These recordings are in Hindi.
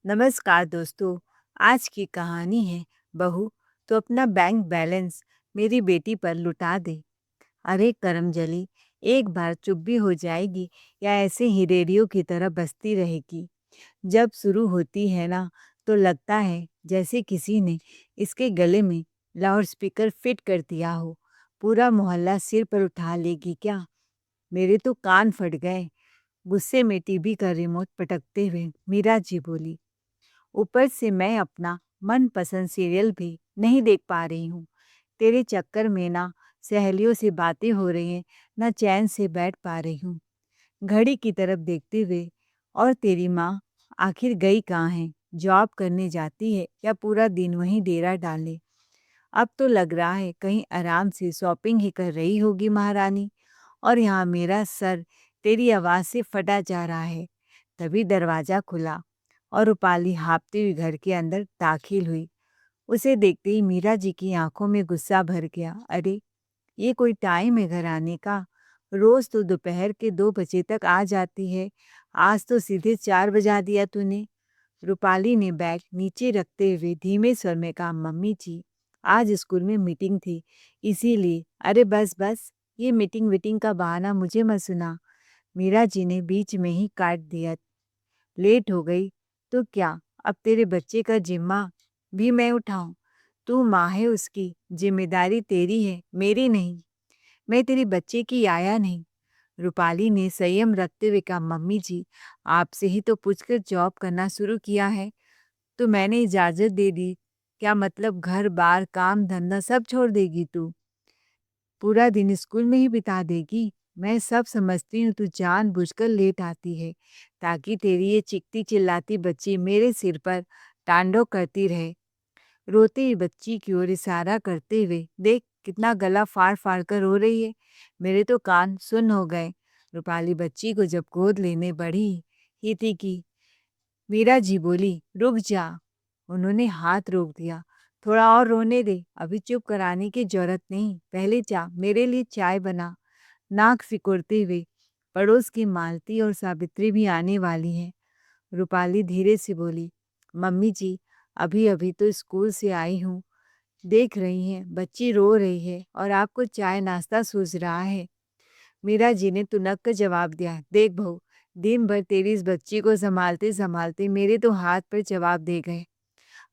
नमस्कार दोस्तों। आज की कहानी है बहू तो अपना बैंक बैलेंस मेरी बेटी पर लुटा दे। अरे करमजली, एक बार चुप भी हो जाएगी या ऐसे ही रेडियो की तरह बजती रहेगी। जब शुरू होती है ना, तो लगता है जैसे किसी ने इसके गले में लाउड स्पीकर फिट कर दिया हो। पूरा मोहल्ला सिर पर उठा लेगी क्या? मेरे तो कान फट गए। गुस्से में टीवी का रिमोट पटकते हुए मीरा जी बोली, ऊपर से मैं अपना मनपसंद सीरियल भी नहीं देख पा रही हूँ। तेरे चक्कर में ना सहेलियों से बातें हो रही हैं, ना चैन से बैठ पा रही हूँ। घड़ी की तरफ देखते हुए, और तेरी माँ आखिर गई कहाँ है? जॉब करने जाती है या पूरा दिन वहीं डेरा डाले? अब तो लग रहा है कहीं आराम से शॉपिंग ही कर रही होगी महारानी। और यहाँ मेरा सर तेरी आवाज़ से फटा जा रहा है। तभी दरवाज़ा खुला और रूपाली हाँफती हुई घर के अंदर दाखिल हुई। उसे देखते ही मीरा जी की आंखों में गुस्सा भर गया। अरे, ये कोई टाइम है घर आने का? रोज़ तो दोपहर के 2 बजे तक आ जाती है। आज तो सीधे 4 बजा दिया तूने। रूपाली ने बैग नीचे रखते हुए धीमे स्वर में कहा, मम्मी जी, आज स्कूल में मीटिंग थी, इसीलिए। अरे बस बस, ये मीटिंग वीटिंग का बहाना मुझे मत सुना। मीरा जी ने बीच में ही काट दिया। लेट हो गई तो क्या, अब तेरे बच्चे का जिम्मा भी मैं उठाऊं? तू माँ है, उसकी जिम्मेदारी तेरी है, मेरी नहीं। मैं तेरे बच्चे की आया नहीं। रूपाली ने संयम रखते हुए कहा, मम्मी जी, आपसे ही तो पूछकर जॉब करना शुरू किया है, तो मैंने इजाज़त दे दी। क्या मतलब घर बार काम धंधा सब छोड़ देगी तू? पूरा दिन स्कूल में ही बिता देगी? मैं सब समझती हूँ, तू जानबूझकर लेट आती है ताकि तेरी ये चिकती चिल्लाती बच्ची मेरे सिर पर तांडव करती रहे। रोते ही बच्ची की ओर इशारा करते हुए, देख कितना गला फाड़ फाड़ कर रो रही है। मेरे तो कान सुन हो गए। रूपाली बच्ची को जब गोद लेने बढ़ी ही थी कि मीरा जी बोली, रुक जा। उन्होंने हाथ रोक दिया। थोड़ा और रोने दे, अभी चुप कराने की जरूरत नहीं। पहले जा, मेरे लिए चाय बना। नाक सिकुड़ते हुए, पड़ोस की मालती और सावित्री भी आने वाली हैं। रूपाली धीरे से बोली, मम्मी जी, अभी अभी तो स्कूल से आई हूँ। देख रही हैं बच्ची रो रही है और आपको चाय नाश्ता सूझ रहा है। मीरा जी ने तुनक कर जवाब दिया, देख बहू, दिन भर तेरी इस बच्ची को संभालते संभालते मेरे तो हाथ पर जवाब दे गए।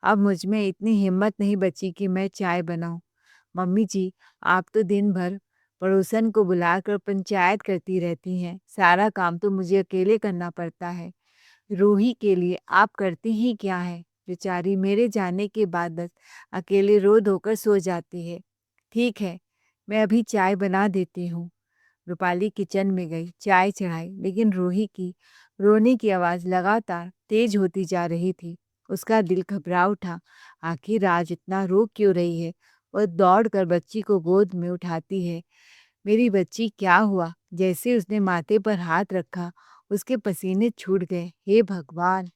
अब मुझ में इतनी हिम्मत नहीं बची कि मैं चाय बनाऊं। मम्मी जी, आप तो दिन भर पड़ोसन को बुलाकर पंचायत करती रहती हैं। सारा काम तो मुझे अकेले करना पड़ता है। रूही के लिए आप करती ही क्या है? बेचारी मेरे जाने के बाद बस अकेले रो धोकर सो जाती है। ठीक है, मैं अभी चाय बना देती हूँ। रूपाली किचन में गई, चाय चढ़ाई, लेकिन रूही की रोने की आवाज़ लगातार तेज होती जा रही थी। उसका दिल घबरा उठा। आखिर आज इतना रो क्यों रही है? वह दौड़कर बच्ची को गोद में उठाती है। मेरी बच्ची, क्या हुआ? जैसे उसने माथे पर हाथ रखा, उसके पसीने छूट गए। हे भगवान!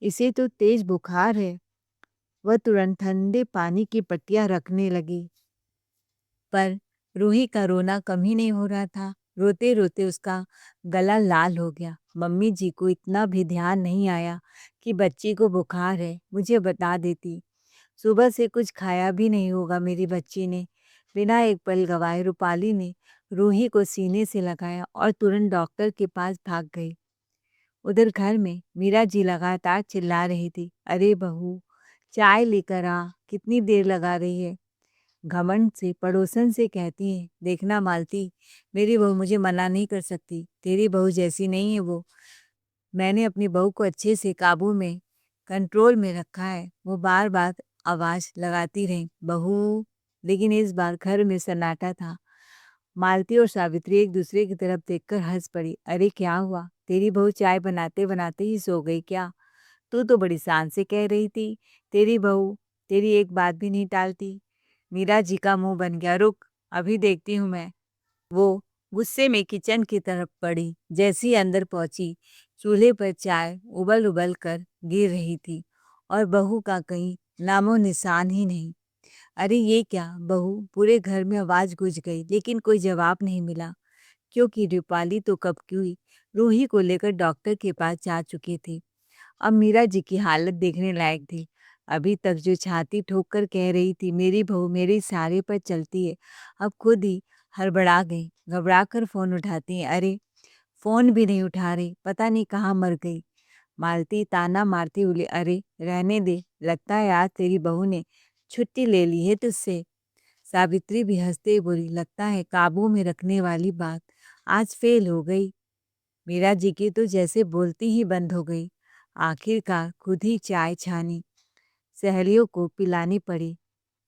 इसे तो तेज बुखार है। वह तुरंत ठंडे पानी की पट्टियाँ रखने लगी। पर रूही का रोना कम ही नहीं हो रहा था। रोते रोते उसका गला लाल हो गया। मम्मी जी को इतना भी ध्यान नहीं आया कि बच्ची को बुखार है, मुझे बता देती। सुबह से कुछ खाया भी नहीं होगा मेरी बच्ची ने। बिना एक पल गवाए रूपाली ने रूही को सीने से लगाया और तुरंत डॉक्टर के पास भाग गई। उधर घर में मीरा जी लगातार चिल्ला रही थी, अरे बहू, चाय लेकर आ, कितनी देर लगा रही है? घमंड से पड़ोसन से कहती है, देखना मालती, मेरी बहू मुझे मना नहीं कर सकती। तेरी बहू जैसी नहीं है वो। मैंने अपनी बहू को अच्छे से काबू में, कंट्रोल में रखा है। वो बार बार आवाज़ लगाती रही, बहू। लेकिन इस बार घर में सन्नाटा था। मालती और सावित्री एक दूसरे की तरफ देखकर हंस पड़ी। अरे क्या हुआ? तेरी बहू चाय बनाते बनाते ही सो गई क्या? तू तो बड़ी शान से कह रही थी, तेरी बहू तेरी एक बात भी नहीं टालती। मीरा जी का मुंह बन गया। रुक, अभी देखती हूँ मैं। वो गुस्से में किचन की तरफ बढ़ी। जैसी अंदर पहुंची, चूल्हे पर चाय उबल उबल कर गिर रही थी और बहू का कहीं नामो निशान ही नहीं। अरे ये क्या बहू? पूरे घर में आवाज गूंज गई, लेकिन कोई जवाब नहीं मिला, क्योंकि रूपाली तो कब की रूही को लेकर डॉक्टर के पास जा चुकी थी। अब मीरा जी की हालत देखने लायक थी। अभी तक जो छाती ठोक कर कह रही थी मेरी बहू मेरे इशारे पर चलती है, अब खुद ही हड़बड़ा गई। घबरा कर फ़ोन उठाती हैं, अरे! फ़ोन भी नहीं उठा रही, पता नहीं कहाँ मर गई। मालती ताना मारती बोली, अरे! रहने दे, लगता है आज तेरी बहू ने छुट्टी ले ली है तुझसे। सावित्री भी हँसते हुए बोली, लगता है काबू में रखने वाली बात आज फ़ेल हो गई। मीरा जी की तो जैसे बोलती ही बंद हो गई। आखिरकार खुद ही चाय छानी, सहेलियों को पिलानी पड़ी।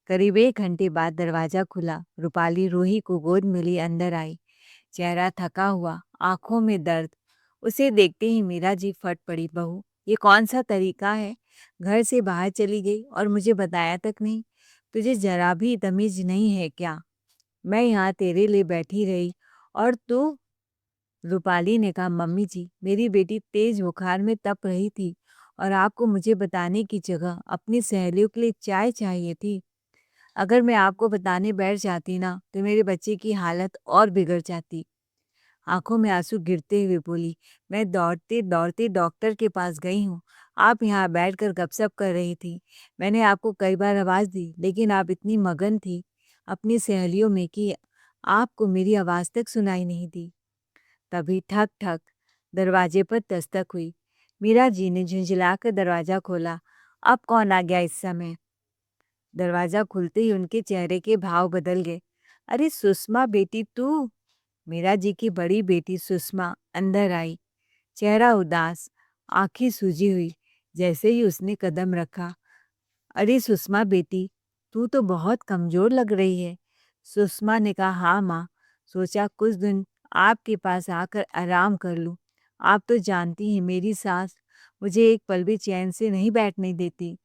करीब 1 घंटे बाद दरवाज़ा खुला। रूपाली रूही को गोद में लिए अंदर आई। चेहरा थका हुआ, आँखों में दर्द। उसे देखते ही मीरा जी फट पड़ी, बहू, ये कौन-सा तरीका है? घर से बाहर चली गई और मुझे बताया तक नहीं। तुझे ज़रा भी तमीज़ नहीं है क्या? मैं यहाँ तेरे लिए बैठी रही और तू रूपाली ने कहा, मम्मी जी, मेरी बेटी तेज बुखार में तप रही थी और आपको मुझे बताने की जगह अपनी सहेलियों के लिए चाय चाहिए थी। अगर मैं आपको बताने बैठ जाती ना तो मेरे बच्चे की हालत और बिगड़ जाती। आंखों में आंसू गिरते हुए बोली, मैं दौड़ते दौड़ते डॉक्टर के पास गई हूँ। आप यहाँ बैठकर गपशप कर रही थी। मैंने आपको कई बार आवाज़ दी लेकिन आप इतनी मगन थी अपनी सहेलियों में कि आपको मेरी आवाज़ तक सुनाई नहीं दी। तभी ठक ठक दरवाजे पर दस्तक हुई। मीरा जी ने झुंझलाकर दरवाज़ा खोला। अब कौन आ गया इस समय? दरवाज़ा खुलते ही उनके चेहरे के भाव बदल गए। अरे सुषमा बेटी तू! मीरा जी की बड़ी बेटी सुषमा अंदर आई, चेहरा उदास, आंखें सूजी हुई। जैसे ही उसने कदम रखा, अरे सुषमा बेटी, तू तो बहुत कमज़ोर लग रही है। सुषमा ने कहा, हाँ माँ, सोचा कुछ दिन आपके पास आकर आराम कर लूँ। आप तो जानती हैं मेरी सास मुझे एक पल भी चैन से नहीं बैठने देती।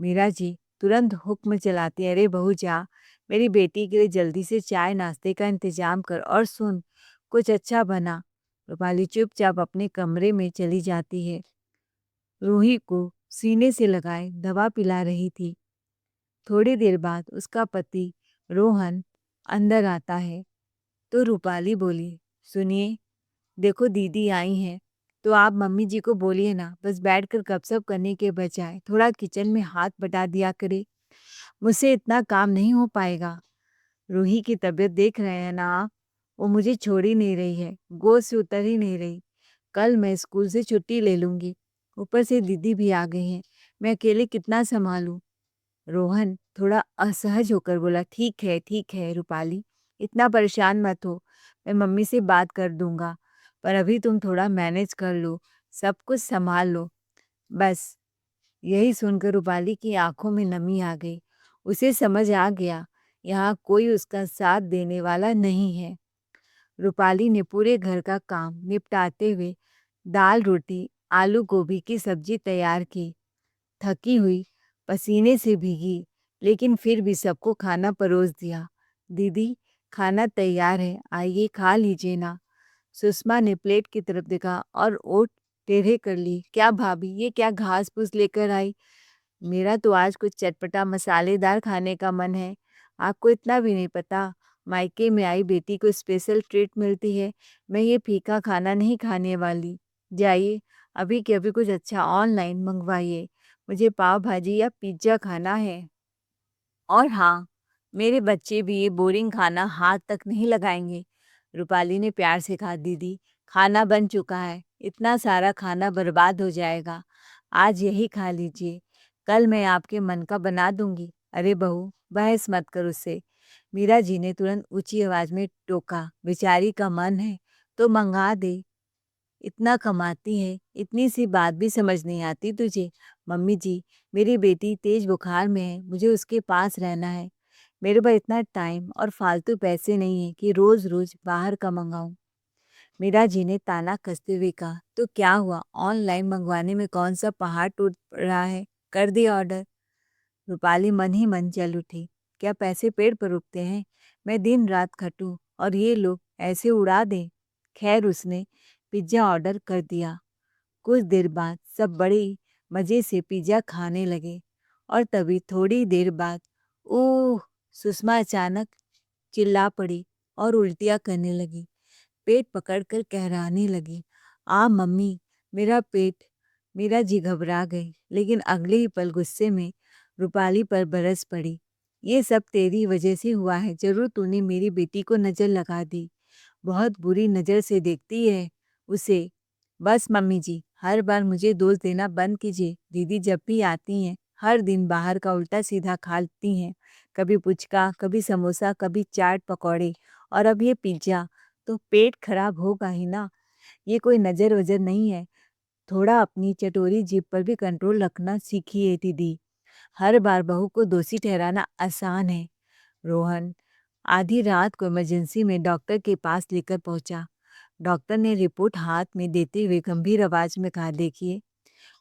मीरा जी तुरंत हुक्म चलाती, अरे बहू जा, मेरी बेटी के लिए जल्दी से चाय नाश्ते का इंतजाम कर और सुन, कुछ अच्छा बना। रूपाली चुपचाप अपने कमरे में चली जाती है। रूही को सीने से लगाए दवा पिला रही थी। थोड़ी देर बाद उसका पति रोहन अंदर आता है तो रूपाली बोली, सुनिए, देखो दीदी आई हैं, तो आप मम्मी जी को बोलिए ना, बस बैठकर गपशप करने के बजाय थोड़ा किचन में हाथ बटा दिया करे। मुझसे इतना काम नहीं हो पाएगा। रूही की तबीयत देख रहे हैं ना आप, वो मुझे छोड़ ही नहीं रही है, गोद से उतर ही नहीं रही। कल मैं स्कूल से छुट्टी ले लूँगी। ऊपर से दीदी भी आ गई हैं, मैं अकेले कितना संभालूँ? रोहन थोड़ा असहज होकर बोला, ठीक है रूपाली, इतना परेशान मत हो, मैं मम्मी से बात कर दूंगा, पर अभी तुम थोड़ा मैनेज कर लो, सब कुछ संभाल लो। बस यही सुनकर रूपाली की आंखों में नमी आ गई। उसे समझ आ गया, यहाँ कोई उसका साथ देने वाला नहीं है। रूपाली ने पूरे घर का काम निपटाते हुए दाल रोटी आलू गोभी की सब्जी तैयार की। थकी हुई, पसीने से भीगी, लेकिन फिर भी सबको खाना परोस दिया। दीदी, खाना तैयार है, आइए खा लीजिए ना। सुषमा ने प्लेट की तरफ देखा और ओठ टेढ़े कर ली। क्या भाभी, ये क्या घास फूस लेकर आई? मेरा तो आज कुछ चटपटा मसालेदार खाने का मन है। आपको इतना भी नहीं पता, मायके में आई बेटी को स्पेशल ट्रीट मिलती है। मैं ये फीका खाना नहीं खाने वाली। जाइए, अभी के अभी कुछ अच्छा ऑनलाइन मंगवाइए। मुझे पाव भाजी या पिज्ज़ा खाना है। और हाँ, मेरे बच्चे भी ये बोरिंग खाना हाथ तक नहीं लगाएंगे। रूपाली ने प्यार से कहा, दीदी, खाना बन चुका है, इतना सारा खाना बर्बाद हो जाएगा। आज यही खा लीजिए, कल मैं आपके मन का बना दूंगी। अरे बहू, बहस मत कर उससे। मीरा जी ने तुरंत ऊंची आवाज में टोका, बेचारी का मन है तो मंगा दे। इतना कमाती है, इतनी सी बात भी समझ नहीं आती तुझे? मम्मी जी, मेरी बेटी तेज बुखार में है, मुझे उसके पास रहना है। मेरे पास इतना टाइम और फालतू पैसे नहीं है कि रोज रोज बाहर का मंगाऊं। मीरा जी ने ताना कसते हुए कहा, तो क्या हुआ, ऑनलाइन मंगवाने में कौन सा पहाड़ टूट रहा है? कर दिया ऑर्डर। रूपाली मन ही मन जल उठी। क्या पैसे पेड़ पर उगते हैं? मैं दिन रात खटूं और ये लोग ऐसे उड़ा दें? खैर उसने पिज्ज़ा ऑर्डर कर दिया। कुछ देर बाद सब बड़े मज़े से पिज्ज़ा खाने लगे और तभी थोड़ी देर बाद ओह! सुषमा अचानक चिल्ला पड़ी और उल्टियाँ करने लगी। पेट पकड़कर कहराने लगी, आ मम्मी, मेरा पेट मीरा जी घबरा गई, लेकिन अगले ही पल गुस्से में रूपाली पर बरस पड़ी। ये सब तेरी वजह से हुआ है, जरूर तूने मेरी बेटी को नजर लगा दी, बहुत बुरी नजर से देखती है उसे। बस मम्मी जी, हर बार मुझे दोष देना बंद कीजिए। दीदी जब भी आती हैं हर दिन बाहर का उल्टा सीधा खाती हैं, कभी पुचका, कभी समोसा, कभी चाट पकौड़े, और अब ये पिज्ज़ा। तो पेट खराब होगा ही ना। ये कोई नज़र वजर नहीं है। थोड़ा अपनी चटोरी जीभ पर भी कंट्रोल रखना सीखिए दीदी। हर बार बहू को दोषी ठहराना आसान है। रोहन आधी रात को इमरजेंसी में डॉक्टर के पास लेकर पहुंचा। डॉक्टर ने रिपोर्ट हाथ में देते हुए गंभीर आवाज में कहा, देखिए,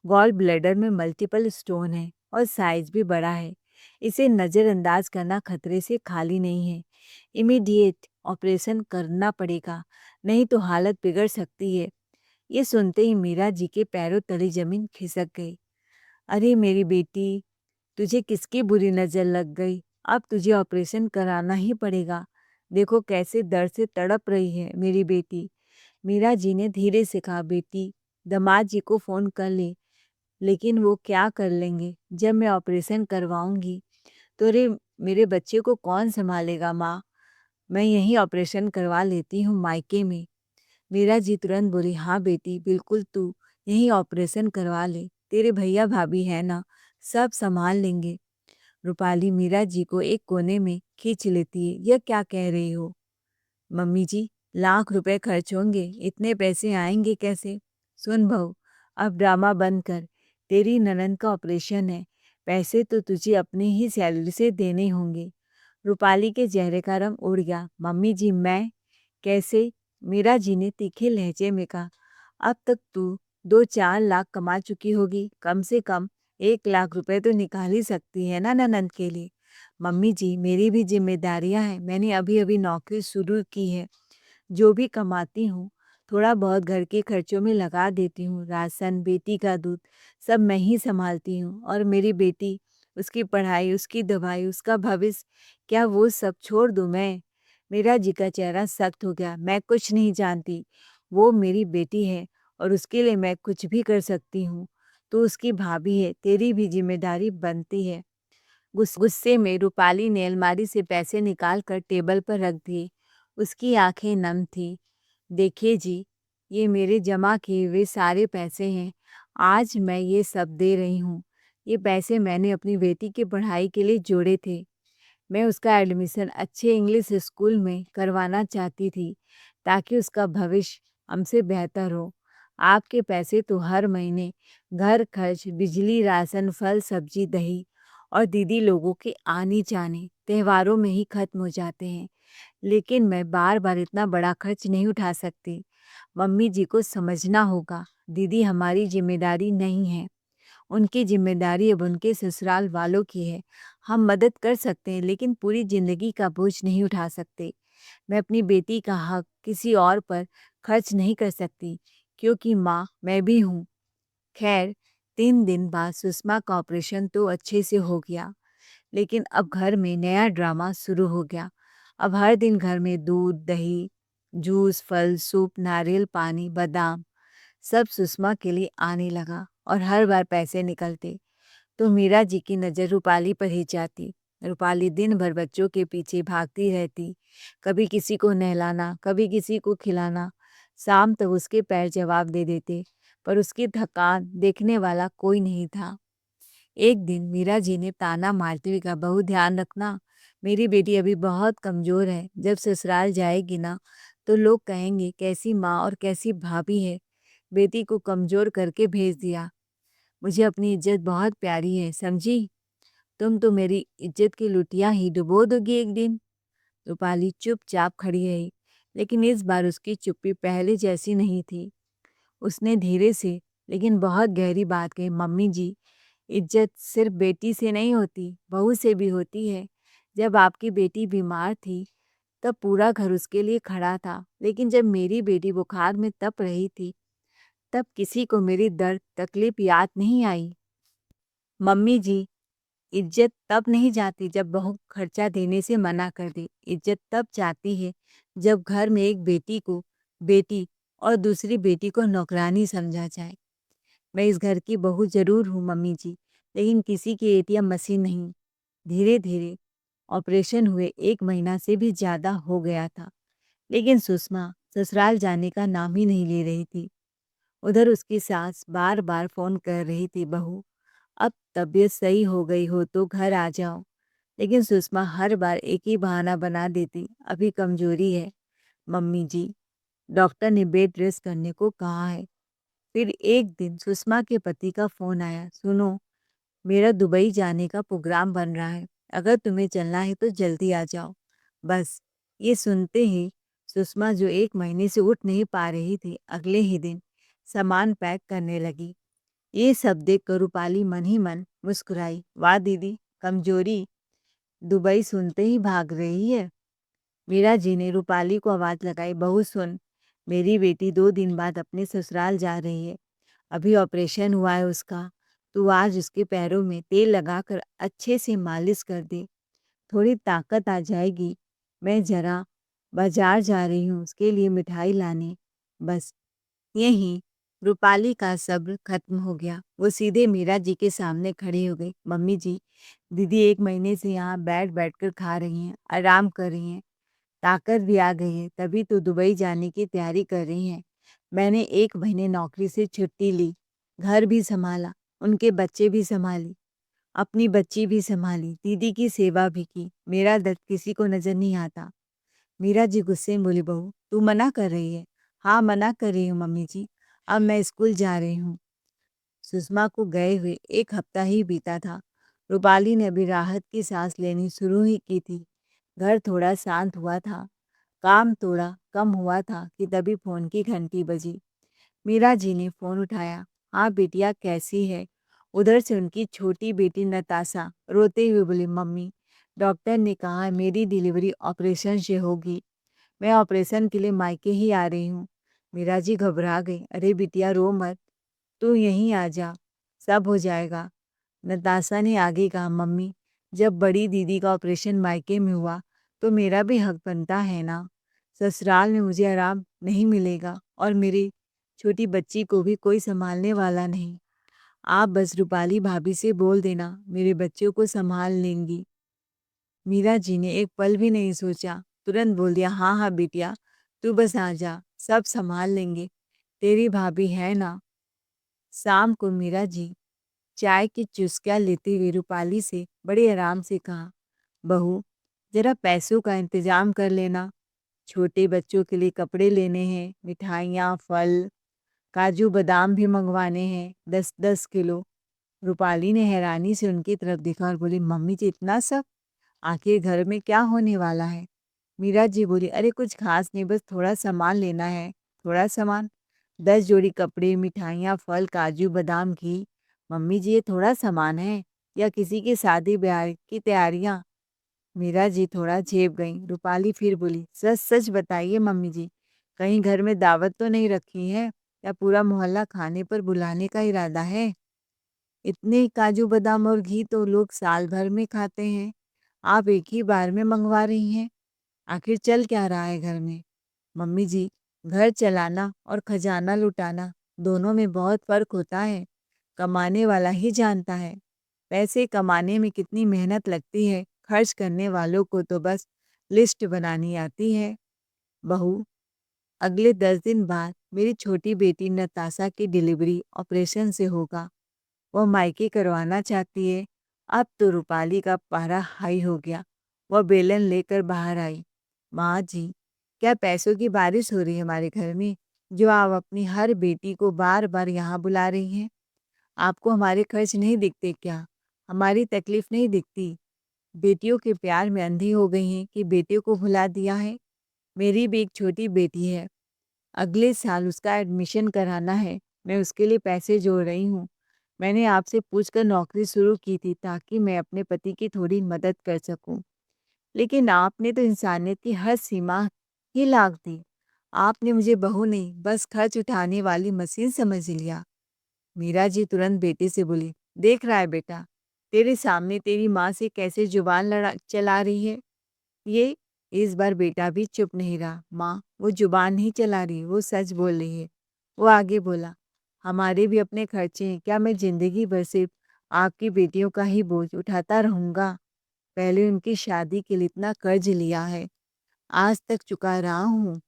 गॉल ब्लैडर में मल्टीपल स्टोन है और साइज भी बड़ा है। इसे नज़रअंदाज करना खतरे से खाली नहीं है। इमीडिएट ऑपरेशन करना पड़ेगा, नहीं तो हालत बिगड़ सकती है। ये सुनते ही मीरा जी के पैरों तले जमीन खिसक गई। अरे मेरी बेटी, तुझे किसकी बुरी नज़र लग गई? अब तुझे ऑपरेशन कराना ही पड़ेगा। देखो कैसे दर्द से तड़प रही है मेरी बेटी। मीरा जी ने धीरे से कहा, बेटी, दामाद जी को फ़ोन कर ले। लेकिन वो क्या कर लेंगे? जब मैं ऑपरेशन करवाऊंगी तो रे मेरे बच्चे को कौन संभालेगा माँ? मैं यहीं ऑपरेशन करवा लेती हूँ मायके में। मीरा जी तुरंत बोली, हाँ बेटी, बिल्कुल तू यहीं ऑपरेशन करवा ले। तेरे भैया भाभी है ना, सब संभाल लेंगे। रूपाली मीरा जी को एक कोने में खींच लेती है, यह क्या कह रही हो मम्मी जी? लाख रुपए खर्च होंगे, इतने पैसे आएंगे कैसे? सुन बहू, अब ड्रामा बंद कर। तेरी ननद का ऑपरेशन है, पैसे तो तुझे अपनी ही सैलरी से देने होंगे। रूपाली के चेहरे का रंग उड़ गया। मम्मी जी, मैं कैसे? मीरा जी ने तीखे लहजे में कहा, अब तक तू 2-4 लाख कमा चुकी होगी, कम से कम 1 लाख रुपए तो निकाल ही सकती है ना ननद के लिए। मम्मी जी, मेरी भी जिम्मेदारियां हैं, मैंने अभी अभी नौकरी शुरू की है। जो भी कमाती हूँ थोड़ा बहुत घर के खर्चों में लगा देती हूँ। राशन, बेटी का दूध, सब मैं ही संभालती हूँ। और मेरी बेटी, उसकी पढ़ाई, उसकी दवाई, उसका भविष्य, क्या वो सब छोड़ दूँ मैं? मेरा जी का चेहरा सख्त हो गया। मैं कुछ नहीं जानती, वो मेरी बेटी है और उसके लिए मैं कुछ भी कर सकती हूँ। तो उसकी भाभी है, तेरी भी जिम्मेदारी बनती है। गुस्से में रूपाली ने अलमारी से पैसे निकाल कर टेबल पर रख दिए। उसकी आंखें नम थीं। देखिए जी, ये मेरे जमा किए हुए सारे पैसे हैं। आज मैं ये सब दे रही हूँ। ये पैसे मैंने अपनी बेटी की पढ़ाई के लिए जोड़े थे। मैं उसका एडमिशन अच्छे इंग्लिश स्कूल में करवाना चाहती थी, ताकि उसका भविष्य हमसे बेहतर हो। आपके पैसे तो हर महीने घर खर्च, बिजली, राशन, फल, सब्जी, दही और दीदी लोगों के आने जाने, त्योहारों में ही खत्म हो जाते हैं। लेकिन मैं बार बार इतना बड़ा खर्च नहीं उठा सकती। मम्मी जी को समझना होगा, दीदी हमारी जिम्मेदारी नहीं है। उनकी जिम्मेदारी अब उनके ससुराल वालों की है। हम मदद कर सकते हैं, लेकिन पूरी जिंदगी का बोझ नहीं उठा सकते। मैं अपनी बेटी का हक किसी और पर खर्च नहीं कर सकती, क्योंकि माँ मैं भी हूँ। खैर, 3 दिन बाद सुषमा का ऑपरेशन तो अच्छे से हो गया, लेकिन अब घर में नया ड्रामा शुरू हो गया। अब हर दिन घर में दूध, दही, जूस, फल, सूप, नारियल पानी, बादाम, सब सुषमा के लिए आने लगा। और हर बार पैसे निकलते तो मीरा जी की नज़र रूपाली पर ही जाती। रूपाली दिन भर बच्चों के पीछे भागती रहती, कभी किसी को नहलाना, कभी किसी को खिलाना। शाम तक उसके पैर जवाब दे देते, पर उसकी थकान देखने वाला कोई नहीं था। एक दिन मीरा जी ने ताना मारते हुए कहा, बहू ध्यान रखना, मेरी बेटी अभी बहुत कमज़ोर है। जब ससुराल जाएगी ना, तो लोग कहेंगे कैसी माँ और कैसी भाभी है, बेटी को कमज़ोर करके भेज दिया। मुझे अपनी इज्जत बहुत प्यारी है, समझी? तुम तो मेरी इज्जत की लुटिया ही डुबो दोगी एक दिन। रूपाली चुपचाप खड़ी रही, लेकिन इस बार उसकी चुप्पी पहले जैसी नहीं थी। उसने धीरे से लेकिन बहुत गहरी बात कही, मम्मी जी, इज्जत सिर्फ बेटी से नहीं होती, बहू से भी होती है। जब आपकी बेटी बीमार थी, तब पूरा घर उसके लिए खड़ा था, लेकिन जब मेरी बेटी बुखार में तप रही थी, तब किसी को मेरी दर्द तकलीफ याद नहीं आई। मम्मी जी, इज्जत तब नहीं जाती जब बहू खर्चा देने से मना कर दे। इज्जत तब जाती है जब घर में एक बेटी को बेटी और दूसरी बेटी को नौकरानी समझा जाए। मैं इस घर की बहू ज़रूर हूँ मम्मी जी, लेकिन किसी की एटीएम मशीन नहीं। धीरे-धीरे ऑपरेशन हुए 1 महीना से भी ज़्यादा हो गया था, लेकिन सुषमा ससुराल जाने का नाम ही नहीं ले रही थी। उधर उसकी सास बार-बार फ़ोन कर रही थी, बहू अब तबीयत सही हो गई हो तो घर आ जाओ। लेकिन सुषमा हर बार एक ही बहाना बना देती, अभी कमज़ोरी है। मम्मी जी, डॉक्टर ने बेड रेस्ट करने को कहा है। फिर एक दिन सुषमा के पति का फ़ोन आया, सुनो मेरा दुबई जाने का प्रोग्राम बन रहा है, अगर तुम्हें चलना है तो जल्दी आ जाओ। बस ये सुनते ही सुषमा जो 1 महीने से उठ नहीं पा रही थी, अगले ही दिन सामान पैक करने लगी। ये सब देखकर रूपाली मन ही मन मुस्कुराई। वाह दीदी, कमजोरी दुबई सुनते ही भाग रही है। मीरा जी ने रूपाली को आवाज़ लगाई, बहू सुन, मेरी बेटी 2 दिन बाद अपने ससुराल जा रही है। अभी ऑपरेशन हुआ है उसका। तू आज उसके पैरों में तेल लगाकर अच्छे से मालिश कर दे, थोड़ी ताकत आ जाएगी। मैं ज़रा बाजार जा रही हूँ उसके लिए मिठाई लाने। बस यहीं रूपाली का सब्र खत्म हो गया। वो सीधे मीरा जी के सामने खड़ी हो गई। मम्मी जी, दीदी 1 महीने से यहाँ बैठ-बैठ कर खा रही हैं, आराम कर रही हैं, ताकत भी आ गई है, तभी तो दुबई जाने की तैयारी कर रही हैं। मैंने 1 महीने नौकरी से छुट्टी ली, घर भी सँभाला, उनके बच्चे भी सँभाली, अपनी बच्ची भी सँभाली, दीदी की सेवा भी की। मेरा दर्द किसी को नज़र नहीं आता। मीरा जी गुस्से में बोली, बहू तू मना कर रही है? हाँ, मना कर रही हूँ मम्मी जी, अब मैं स्कूल जा रही हूँ। सुषमा को गए हुए 1 हफ्ता ही बीता था। रूपाली ने अभी राहत की सांस लेनी शुरू ही की थी। घर थोड़ा शांत हुआ था, काम थोड़ा कम हुआ था कि तभी फ़ोन की घंटी बजी। मीरा जी ने फ़ोन उठाया। हाँ बिटिया, कैसी है? उधर से उनकी छोटी बेटी नताशा रोते हुए बोली, मम्मी डॉक्टर ने कहा है मेरी डिलीवरी ऑपरेशन से होगी। मैं ऑपरेशन के लिए मायके ही आ रही हूँ। मीरा जी घबरा गई। अरे बिटिया रो मत, तू यहीं आ जा, सब हो जाएगा। नताशा ने आगे कहा, मम्मी जब बड़ी दीदी का ऑपरेशन मायके में हुआ तो मेरा भी हक बनता है ना। ससुराल में मुझे आराम नहीं मिलेगा और मेरी छोटी बच्ची को भी कोई संभालने वाला नहीं। आप बस रूपाली भाभी से बोल देना, मेरे बच्चों को संभाल लेंगी। मीरा जी ने एक पल भी नहीं सोचा, तुरंत बोल दिया, हाँ हाँ बिटिया, तू बस आ जा, सब संभाल लेंगे, तेरी भाभी है ना। शाम को मीरा जी चाय की चुस्कियाँ लेते हुए रूपाली से बड़े आराम से कहा, बहू जरा पैसों का इंतजाम कर लेना, छोटे बच्चों के लिए कपड़े लेने हैं, मिठाइयाँ, फल, काजू बादाम भी मंगवाने हैं, 10-10 किलो। रूपाली ने हैरानी से उनकी तरफ देखा और बोली, मम्मी जी इतना सब? आखिर घर में क्या होने वाला है? मीरा जी बोली, अरे कुछ खास नहीं, बस थोड़ा सामान लेना है। थोड़ा सामान? 10 जोड़ी कपड़े, मिठाइयाँ, फल, काजू बादाम, घी। मम्मी जी ये थोड़ा सामान है या किसी की शादी ब्याह की तैयारियाँ? मीरा जी थोड़ा झेप गईं। रूपाली फिर बोली, सच सच बताइए मम्मी जी, कहीं घर में दावत तो नहीं रखी है या पूरा मोहल्ला खाने पर बुलाने का इरादा है? इतने काजू बादाम और घी तो लोग साल भर में खाते हैं, आप एक ही बार में मंगवा रही हैं। आखिर चल क्या रहा है घर में? मम्मी जी, घर चलाना और खजाना लुटाना दोनों में बहुत फर्क होता है, कमाने वाला ही जानता है। पैसे कमाने में कितनी मेहनत लगती है, खर्च करने वालों को तो बस लिस्ट बनानी आती है। बहू, अगले 10 दिन बाद मेरी छोटी बेटी नताशा की डिलीवरी ऑपरेशन से होगा। वो मायके करवाना चाहती है। अब तो रूपाली का पारा हाई हो गया। वह बेलन लेकर बाहर आई। माँ जी, क्या पैसों की बारिश हो रही है हमारे घर में, जो आप अपनी हर बेटी को बार बार यहाँ बुला रही हैं? आपको हमारे खर्च नहीं दिखते क्या? हमारी तकलीफ नहीं दिखती? बेटियों के प्यार में अंधी हो गई हैं कि बेटियों को भुला दिया है? मेरी भी एक छोटी बेटी है, अगले साल उसका एडमिशन कराना है। मैं उसके लिए पैसे जोड़ रही हूँ। मैंने आपसे पूछकर नौकरी शुरू की थी ताकि मैं अपने पति की थोड़ी मदद कर सकूं। लेकिन आपने तो इंसानियत की हर सीमा ही लाँघ दी। आपने मुझे बहू नहीं, बस खर्च उठाने वाली मशीन समझ लिया। मीरा जी तुरंत बेटे से बोली, देख रहा है बेटा, तेरे सामने तेरी माँ से कैसे जुबान लड़ा चला रही है ये। इस बार बेटा भी चुप नहीं रहा। माँ, वो जुबान नहीं चला रही, वो सच बोल रही है। वो आगे बोला, हमारे भी अपने खर्चे हैं। क्या मैं ज़िंदगी भर सिर्फ़ आपकी बेटियों का ही बोझ उठाता रहूँगा? पहले उनकी शादी के लिए इतना कर्ज़ लिया है, आज तक चुका रहा हूँ।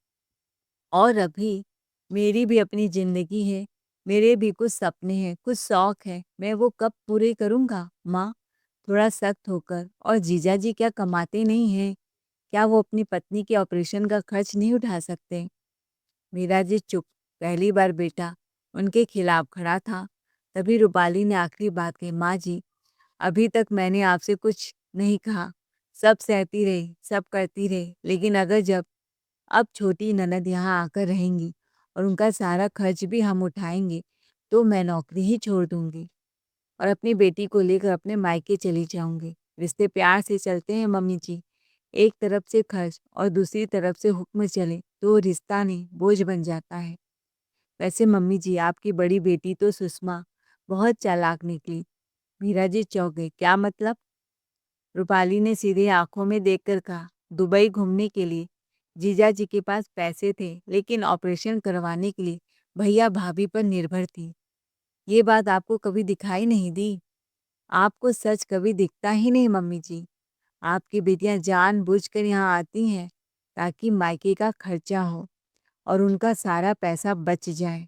और अभी मेरी भी अपनी ज़िंदगी है, मेरे भी कुछ सपने हैं, कुछ शौक हैं, मैं वो कब पूरे करूँगा? माँ, थोड़ा सख्त होकर। और जीजाजी क्या कमाते नहीं हैं? क्या वो अपनी पत्नी के ऑपरेशन का खर्च नहीं उठा सकते? मीरा जी चुप। पहली बार बेटा उनके खिलाफ खड़ा था। तभी रूपाली ने आखिरी बात कही, माँ जी, अभी तक मैंने आपसे कुछ नहीं कहा। सब सहती रही, सब करती रही, लेकिन अगर जब अब छोटी ननद यहाँ आकर रहेंगी और उनका सारा खर्च भी हम उठाएंगे, तो मैं नौकरी ही छोड़ दूंगी और अपनी बेटी को लेकर अपने मायके चली जाऊंगी। रिश्ते प्यार से चलते हैं मम्मी जी। एक तरफ से खर्च और दूसरी तरफ से हुक्म चले तो वो रिश्ता नहीं, बोझ बन जाता है। वैसे मम्मी जी, आपकी बड़ी बेटी तो सुषमा बहुत चालाक निकली। मीरा जी चौंक गई। क्या मतलब? रूपाली ने सीधे आंखों में देखकर कहा, दुबई घूमने के लिए जीजा जी के पास पैसे थे, लेकिन ऑपरेशन करवाने के लिए भैया भाभी पर निर्भर थी। ये बात आपको कभी दिखाई नहीं दी? आपको सच कभी दिखता ही नहीं मम्मी जी। आपकी बेटियां जानबूझकर यहाँ आती हैं ताकि मायके का खर्चा हो और उनका सारा पैसा बच जाए,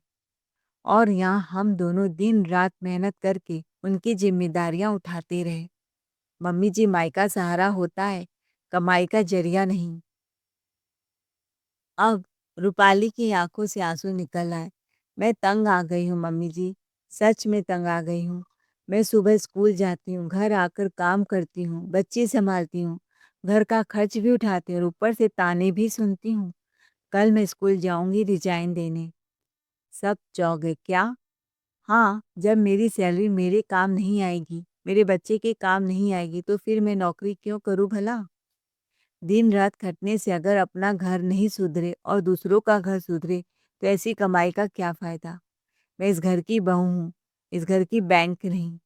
और यहाँ हम दोनों दिन रात मेहनत करके उनकी जिम्मेदारियां उठाते रहे। मम्मी जी, मायका सहारा होता है, कमाई का जरिया नहीं। अब रूपाली की आंखों से आंसू निकल आए। मैं तंग आ गई हूँ मम्मी जी, सच में तंग आ गई हूँ। मैं सुबह स्कूल जाती हूँ, घर आकर काम करती हूँ, बच्ची संभालती हूँ, घर का खर्च भी उठाती हूँ और ऊपर से ताने भी सुनती हूँ। कल मैं स्कूल जाऊंगी रिजाइन देने। सब चौंक गए। क्या? हाँ, जब मेरी सैलरी मेरे काम नहीं आएगी, मेरे बच्चे के काम नहीं आएगी, तो फिर मैं नौकरी क्यों करूँ भला? दिन रात खटने से अगर अपना घर नहीं सुधरे और दूसरों का घर सुधरे, तो ऐसी कमाई का क्या फ़ायदा? मैं इस घर की बहू हूँ, इस घर की बैंक नहीं।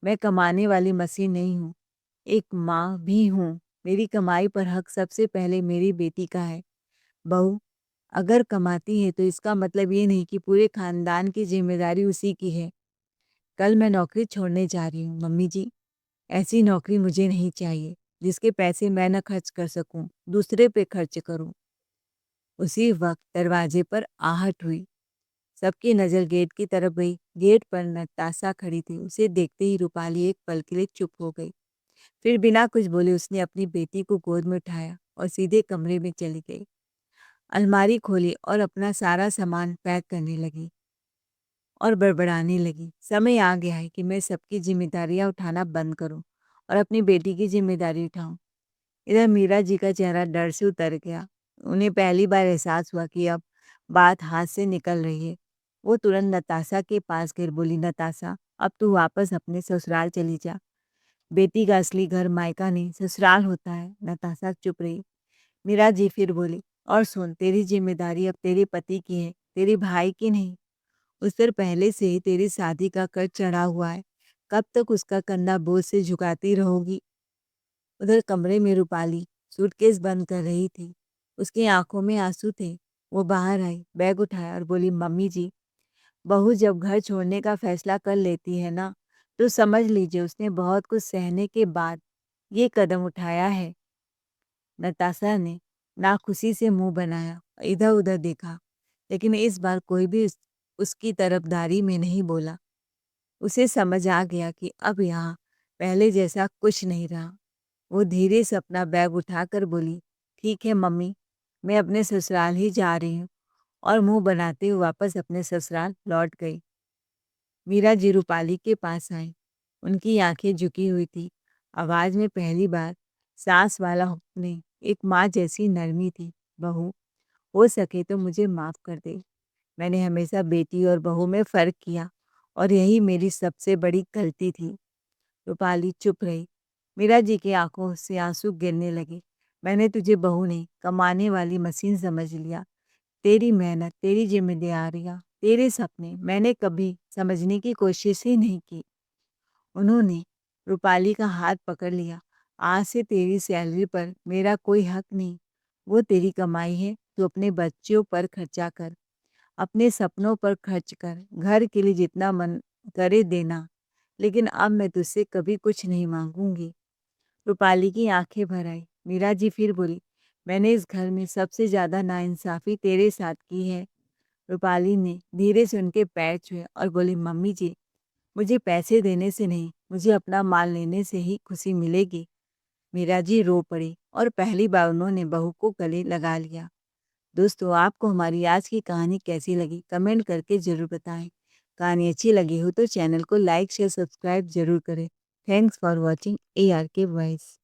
मैं कमाने वाली मशीन नहीं हूँ, एक माँ भी हूँ। मेरी कमाई पर हक सबसे पहले मेरी बेटी का है। बहू अगर कमाती है तो इसका मतलब ये नहीं कि पूरे खानदान की ज़िम्मेदारी उसी की है। कल मैं नौकरी छोड़ने जा रही हूँ मम्मी जी। ऐसी नौकरी मुझे नहीं चाहिए, जिसके पैसे मैं न खर्च कर सकूँ, दूसरे पे खर्च करूँ। उसी वक़्त दरवाजे पर आहट हुई। सबकी नज़र गेट की तरफ गई। गेट पर नताशा खड़ी थी। उसे देखते ही रूपाली एक पल के लिए चुप हो गई। फिर बिना कुछ बोले उसने अपनी बेटी को गोद में उठाया और सीधे कमरे में चली गई। अलमारी खोली और अपना सारा सामान पैक करने लगी और बड़बड़ाने लगी, समय आ गया है कि मैं सबकी ज़िम्मेदारियाँ उठाना बंद करूँ और अपनी बेटी की ज़िम्मेदारी उठाऊँ। इधर मीरा जी का चेहरा डर से उतर गया। उन्हें पहली बार एहसास हुआ कि अब बात हाथ से निकल रही है। वो तुरंत नताशा के पास गिर बोली, नताशा, अब तू वापस अपने ससुराल चली जा। बेटी का असली घर मायका नहीं, ससुराल होता है। नताशा चुप रही। मीरा जी फिर बोली, और सुन, तेरी जिम्मेदारी अब तेरे पति की है, तेरे भाई की नहीं। उस पर पहले से ही तेरी शादी का कर्ज चढ़ा हुआ है। कब तक उसका कंधा बोझ से झुकाती रहोगी? उधर कमरे में रूपाली सूटकेस बंद कर रही थी। उसकी आंखों में आंसू थे। वो बाहर आई, बैग उठाया और बोली, मम्मी जी, बहू जब घर छोड़ने का फैसला कर लेती है ना, तो समझ लीजिए उसने बहुत कुछ सहने के बाद ये कदम उठाया है। नताशा ने नाखुशी से मुंह बनाया, इधर उधर देखा, लेकिन इस बार कोई भी उसकी तरफदारी में नहीं बोला। उसे समझ आ गया कि अब यहाँ पहले जैसा कुछ नहीं रहा। वो धीरे से अपना बैग उठाकर बोली, ठीक है मम्मी, मैं अपने ससुराल ही जा रही हूँ, और मुंह बनाते हुए वापस अपने ससुराल लौट गई। मीरा जी रूपाली के पास आई। उनकी आंखें झुकी हुई थी। आवाज में पहली बार सास वाला हुक्म नहीं, एक माँ जैसी नरमी थी। बहू, हो सके तो मुझे माफ़ कर दे। मैंने हमेशा बेटी और बहू में फ़र्क किया और यही मेरी सबसे बड़ी गलती थी। रूपाली चुप रही। मीरा जी की आंखों से आंसू गिरने लगे। मैंने तुझे बहू नहीं, कमाने वाली मशीन समझ लिया। तेरी मेहनत, तेरी जिम्मेदारियाँ, तेरे सपने मैंने कभी समझने की कोशिश ही नहीं की। उन्होंने रूपाली का हाथ पकड़ लिया। आज से तेरी सैलरी पर मेरा कोई हक नहीं। वो तेरी कमाई है, तू अपने बच्चों पर खर्चा कर। अपने सपनों पर खर्च कर, घर के लिए जितना मन करे देना, लेकिन अब मैं तुझसे कभी कुछ नहीं माँगूँगी। रूपाली की आँखें भर आई। मीरा जी फिर बोली, मैंने इस घर में सबसे ज़्यादा नाइंसाफ़ी तेरे साथ की है। रूपाली ने धीरे से उनके पैर छुए और बोली, मम्मी जी, मुझे पैसे देने से नहीं, मुझे अपना माल लेने से ही खुशी मिलेगी। मीरा जी रो पड़ी और पहली बार उन्होंने बहू को गले लगा लिया। दोस्तों, आपको हमारी आज की कहानी कैसी लगी? कमेंट करके ज़रूर बताएं। कहानी अच्छी लगी हो तो चैनल को लाइक, शेयर, सब्सक्राइब ज़रूर करें। Thanks for watching ARK voice.